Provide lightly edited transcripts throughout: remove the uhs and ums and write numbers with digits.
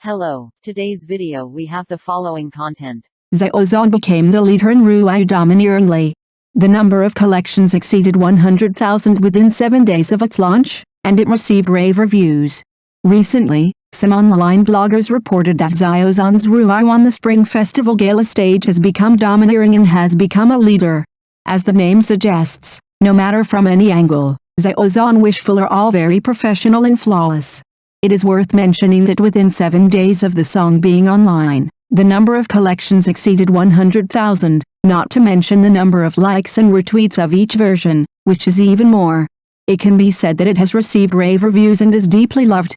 Hello, today's video we have the following content. Xiao Zhan became the leader in Ruyu domineeringly. The number of collections exceeded 100,000 within 7 days of its launch, and it received rave reviews. Recently, some online bloggers reported that Xiao Zhan's Ruyu on the Spring Festival Gala stage has become domineering and has become a leader. As the name suggests, no matter from any angle, Xiao Zhan and Wishful are all very professional and flawless. It is worth mentioning that within 7 days of the song being online, the number of collections exceeded 100,000, not to mention the number of likes and retweets of each version, which is even more. It can be said that it has received rave reviews and is deeply loved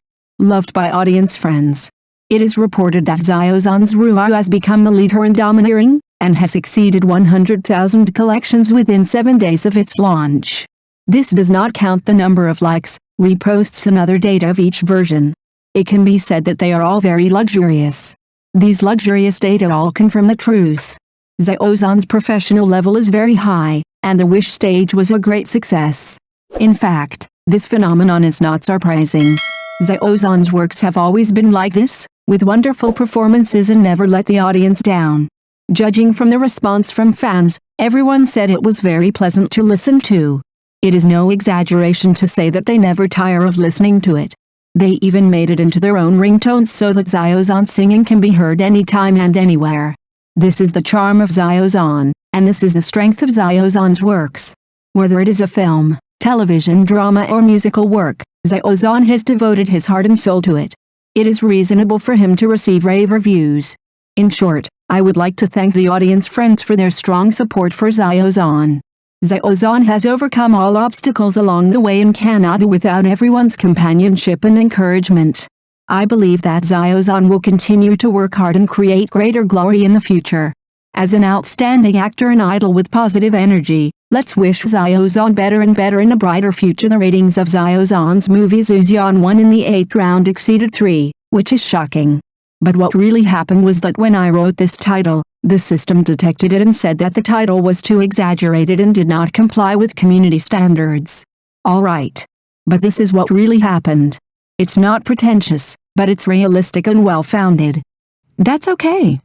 by audience friends. It is reported that Xiao Zhan's Ruyu has become the leader in domineering, and has exceeded 100,000 collections within 7 days of its launch. This does not count the number of likes, reposts and other data of each version. It can be said that they are all very luxurious. These luxurious data all confirm the truth. Xiao Zhan's professional level is very high, and the Wish stage was a great success. In fact, this phenomenon is not surprising. Xiao Zhan's works have always been like this, with wonderful performances and never let the audience down. Judging from the response from fans, everyone said it was very pleasant to listen to. It is no exaggeration to say that they never tire of listening to it. They even made it into their own ringtones so that Xiao Zhan's singing can be heard anytime and anywhere. This is the charm of Xiao Zhan, and this is the strength of Xiao Zhan's works. Whether it is a film, television drama or musical work, Xiao Zhan has devoted his heart and soul to it. It is reasonable for him to receive rave reviews. In short, I would like to thank the audience friends for their strong support for Xiao Zhan. Xiao Zhan has overcome all obstacles along the way and cannot do without everyone's companionship and encouragement. I believe that Xiao Zhan will continue to work hard and create greater glory in the future. As an outstanding actor and idol with positive energy, let's wish Xiao Zhan better and better in a brighter future. The ratings of Xiao Zhan's movie Xiao Zhan won in the 8th round exceeded 3, which is shocking. But what really happened was that when I wrote this title, the system detected it and said that the title was too exaggerated and did not comply with community standards. Alright. But this is what really happened. It's not pretentious, but it's realistic and well-founded. That's okay.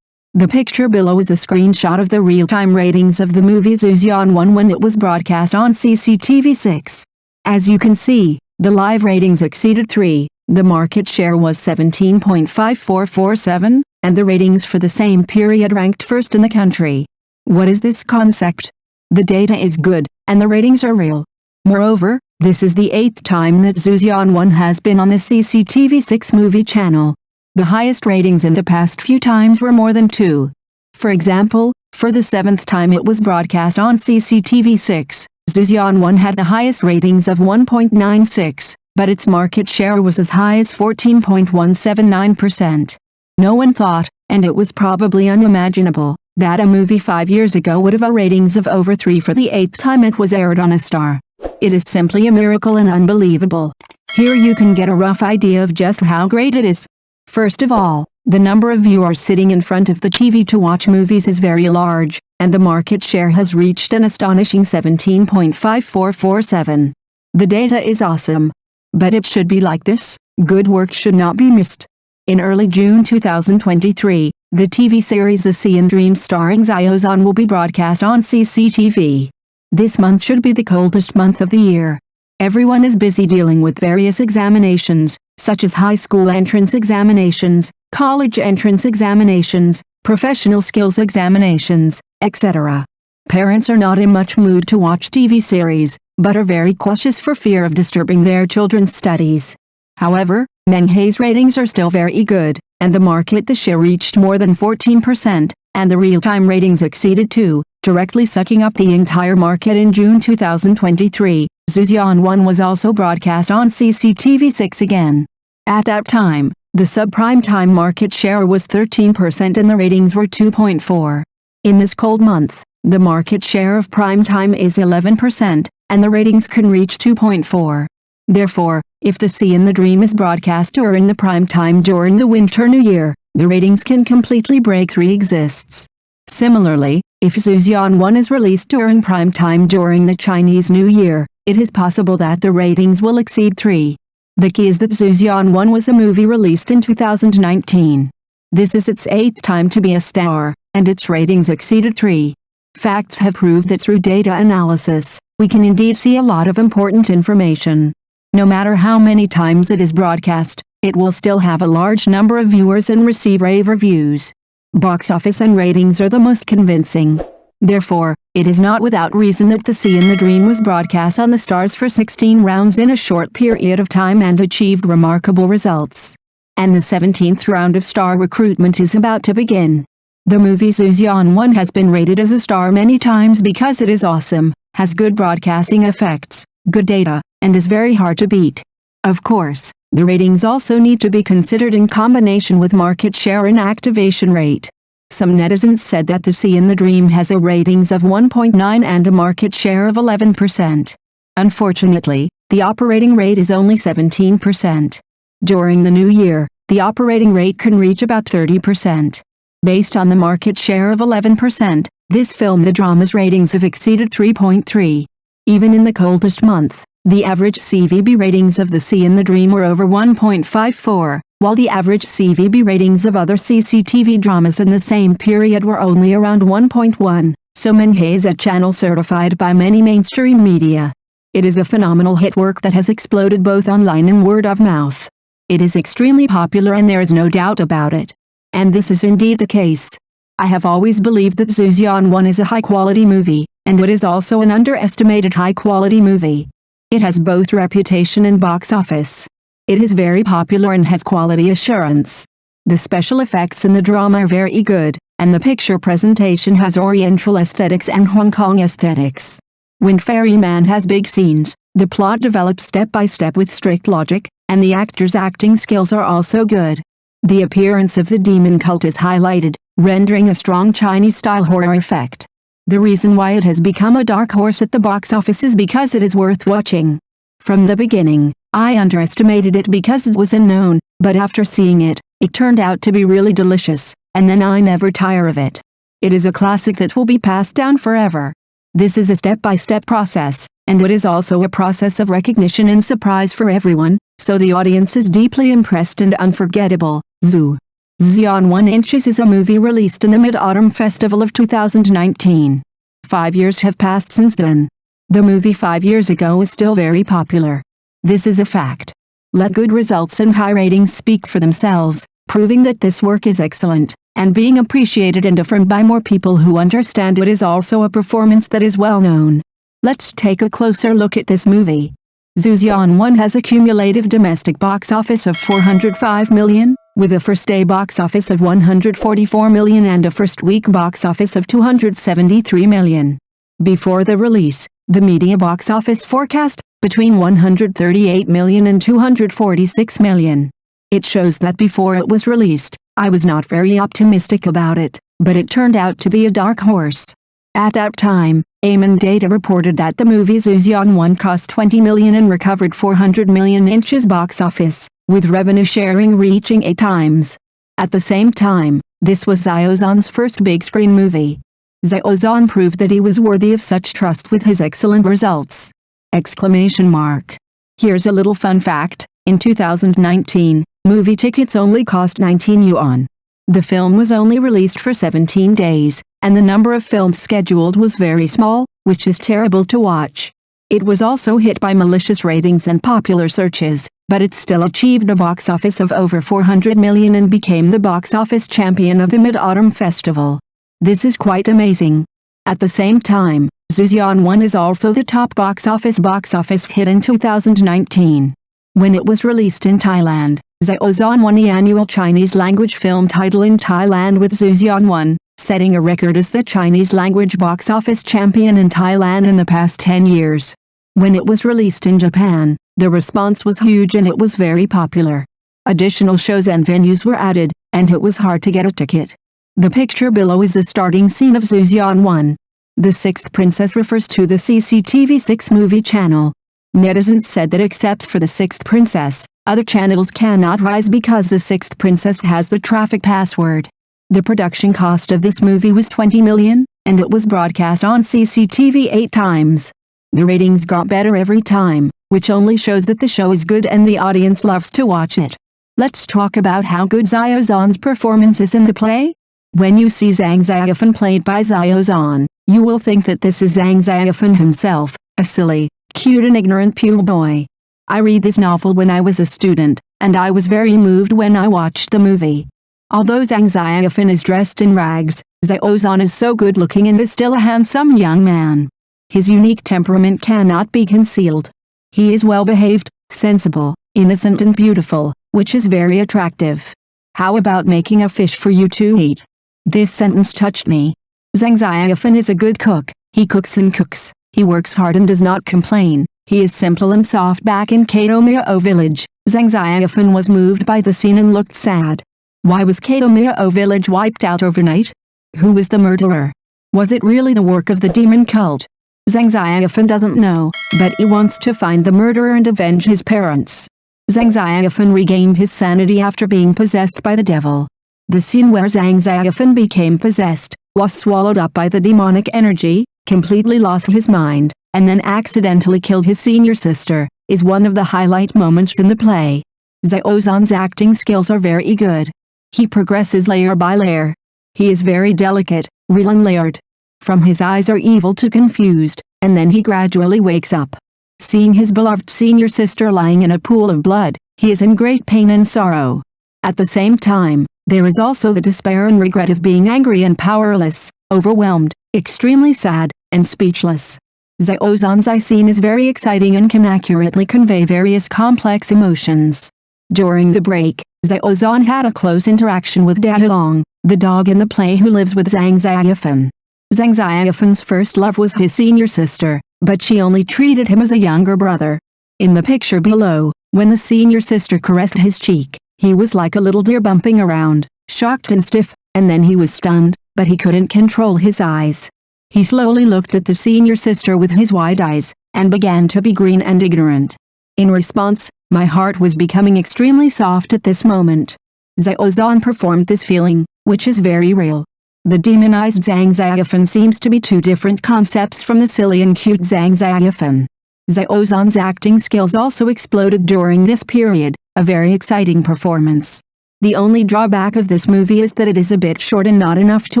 The picture below is a screenshot of the real-time ratings of the movie Xiao Zhan 1 when it was broadcast on CCTV 6. As you can see, the live ratings exceeded 3. The market share was 17.5447, and the ratings for the same period ranked first in the country. What is this concept? The data is good, and the ratings are real. Moreover, this is the 8th time that Xiao Zhan 1 has been on the CCTV 6 movie channel. The highest ratings in the past few times were more than 2. For example, for the 7th time it was broadcast on CCTV 6, Xiao Zhan 1 had the highest ratings of 1.96. But its market share was as high as 14.179%. No one thought, and it was probably unimaginable, that a movie 5 years ago would have a ratings of over 3 for the 8th time it was aired on a star. It is simply a miracle and unbelievable. Here you can get a rough idea of just how great it is. First of all, the number of viewers sitting in front of the TV to watch movies is very large, and the market share has reached an astonishing 17.5447. The data is awesome. But it should be like this, good work should not be missed. In early June 2023, the TV series The Sea and Dream starring Xiao Zhan will be broadcast on CCTV. This month should be the coldest month of the year. Everyone is busy dealing with various examinations, such as high school entrance examinations, college entrance examinations, professional skills examinations, etc. Parents are not in much mood to watch TV series, but are very cautious for fear of disturbing their children's studies. However, Menghei's ratings are still very good, and the market share reached more than 14%, and the real-time ratings exceeded 2, directly sucking up the entire market. In June 2023, Xiao Zhan 1 was also broadcast on CCTV 6 again. At that time, the subprime time market share was 13% and the ratings were 2.4. In this cold month, the market share of prime time is 11%, and the ratings can reach 2.4. Therefore, if The Sea and the Dream is broadcast during the prime time during the Winter New Year, the ratings can completely break 3 exists. Similarly, if Xiao Zhan 1 is released during prime time during the Chinese New Year, it is possible that the ratings will exceed 3. The key is that Xiao Zhan 1 was a movie released in 2019. This is its 8th time to be a star, and its ratings exceeded 3. Facts have proved that through data analysis, we can indeed see a lot of important information. No matter how many times it is broadcast, it will still have a large number of viewers and receive rave reviews. Box office and ratings are the most convincing. Therefore, it is not without reason that The Sea in the Dream was broadcast on the stars for 16 rounds in a short period of time and achieved remarkable results. And the 17th round of star recruitment is about to begin. The movie Xiao Zhan 1 has been rated as a star many times because it is awesome, has good broadcasting effects, good data, and is very hard to beat. Of course, the ratings also need to be considered in combination with market share and activation rate. Some netizens said that The Sea in the Dream has a ratings of 1.9 and a market share of 11%. Unfortunately, the operating rate is only 17%. During the new year, the operating rate can reach about 30%. Based on the market share of 11%, this film the drama's ratings have exceeded 3.3. Even in the coldest month, the average CVB ratings of The Sea in the Dream were over 1.54, while the average CVB ratings of other CCTV dramas in the same period were only around 1.1, so Menhe is a channel certified by many mainstream media. It is a phenomenal hit work that has exploded both online and word of mouth. It is extremely popular and there is no doubt about it. And this is indeed the case. I have always believed that Xiao Zhan 1 is a high-quality movie, and it is also an underestimated high-quality movie. It has both reputation and box office. It is very popular and has quality assurance. The special effects in the drama are very good, and the picture presentation has Oriental aesthetics and Hong Kong aesthetics. When Ferryman has big scenes, the plot develops step by step with strict logic, and the actors' acting skills are also good. The appearance of the demon cult is highlighted, rendering a strong Chinese-style horror effect. The reason why it has become a dark horse at the box office is because it is worth watching. From the beginning, I underestimated it because it was unknown, but after seeing it, it turned out to be really delicious, and then I never tire of it. It is a classic that will be passed down forever. This is a step-by-step process, and it is also a process of recognition and surprise for everyone, so the audience is deeply impressed and unforgettable. Xiao Zhan 1 Inches is a movie released in the Mid-Autumn Festival of 2019. 5 years have passed since then. The movie 5 years ago is still very popular. This is a fact. Let good results and high ratings speak for themselves, proving that this work is excellent, and being appreciated and affirmed by more people who understand it is also a performance that is well known. Let's take a closer look at this movie. Xiao Zhan 1 has a cumulative domestic box office of 405 million, with a first-day box office of 144 million and a first-week box office of 273 million. Before the release, the media box office forecast between 138 million and 246 million. It shows that before it was released, I was not very optimistic about it, but it turned out to be a dark horse. At that time, Amen Data reported that the movie Xiao Zhan 1 cost 20 million and recovered 400 million inches box office, with revenue sharing reaching 8 times. At the same time, this was Xiao Zhan's first big-screen movie. Xiao Zhan proved that he was worthy of such trust with his excellent results. Exclamation mark. Here's a little fun fact, in 2019, movie tickets only cost 19 yuan. The film was only released for 17 days, and the number of films scheduled was very small, which is terrible to watch. It was also hit by malicious ratings and popular searches, but it still achieved a box office of over 400 million and became the box office champion of the Mid-Autumn Festival. This is quite amazing. At the same time, Xiao Zhan 1 is also the top box office hit in 2019. When it was released in Thailand, Xiao Zhan won the annual Chinese language film title in Thailand with Xiao Zhan 1, setting a record as the Chinese language box office champion in Thailand in the past 10 years. When it was released in Japan, the response was huge and it was very popular. Additional shows and venues were added, and it was hard to get a ticket. The picture below is the starting scene of Xiao Zhan 1. The Sixth Princess refers to the CCTV 6 movie channel. Netizens said that except for the Sixth Princess, other channels cannot rise because the Sixth Princess has the traffic password. The production cost of this movie was 20 million, and it was broadcast on CCTV 8 times. The ratings got better every time, which only shows that the show is good and the audience loves to watch it. Let's talk about how good Xiao Zhan's performance is in the play. When you see Zhang Xiaofan played by Xiao Zhan, you will think that this is Zhang Xiaofan himself, a silly, cute and ignorant pure boy. I read this novel when I was a student, and I was very moved when I watched the movie. Although Zhang Xiaofan is dressed in rags, Xiao Zhan is so good looking and is still a handsome young man. His unique temperament cannot be concealed. He is well behaved, sensible, innocent and beautiful, which is very attractive. How about making a fish for you to eat? This sentence touched me. Zhang Xiaofan is a good cook, he cooks and cooks, he works hard and does not complain. He is simple and soft. Back in Kato village, Zhang Xiaofan was moved by the scene and looked sad. Why was Kato village wiped out overnight? Who was the murderer? Was it really the work of the demon cult? Zhang Xiaofan doesn't know, but he wants to find the murderer and avenge his parents. Zhang Xiaofan regained his sanity after being possessed by the devil. The scene where Zhang Xiaofan became possessed, was swallowed up by the demonic energy, completely lost his mind, and then accidentally killed his senior sister, is one of the highlight moments in the play. Xiao Zhan's acting skills are very good. He progresses layer by layer. He is very delicate, real and layered. From his eyes are evil to confused, and then he gradually wakes up. Seeing his beloved senior sister lying in a pool of blood, he is in great pain and sorrow. At the same time, there is also the despair and regret of being angry and powerless, overwhelmed, extremely sad, and speechless. Xiao Zhan's eye scene is very exciting and can accurately convey various complex emotions. During the break, Xiao Zhan had a close interaction with Dahelong, the dog in the play who lives with Zhang Xiaofan. Zhang Xiaofan's first love was his senior sister, but she only treated him as a younger brother. In the picture below, when the senior sister caressed his cheek, he was like a little deer bumping around, shocked and stiff, and then he was stunned, but he couldn't control his eyes. He slowly looked at the senior sister with his wide eyes, and began to be green and ignorant. In response, my heart was becoming extremely soft at this moment. Xiao Zhan performed this feeling, which is very real. The demonized Zhang Xiaofan seems to be two different concepts from the silly and cute Zhang Xiaofan. Xiao Zhan's acting skills also exploded during this period, a very exciting performance. The only drawback of this movie is that it is a bit short and not enough to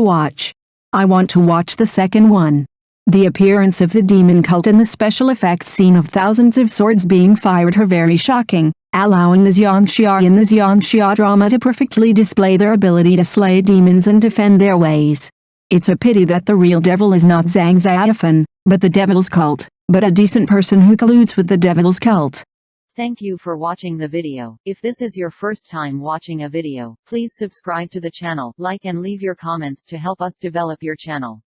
watch. I want to watch the second one. The appearance of the demon cult and the special effects scene of thousands of swords being fired are very shocking, allowing the Xianxia and the Xianxia drama to perfectly display their ability to slay demons and defend their ways. It's a pity that the real devil is not Zhang Xiaofan, but the devil's cult, but a decent person who colludes with the devil's cult. Thank you for watching the video. If this is your first time watching a video, please subscribe to the channel, like and leave your comments to help us develop your channel.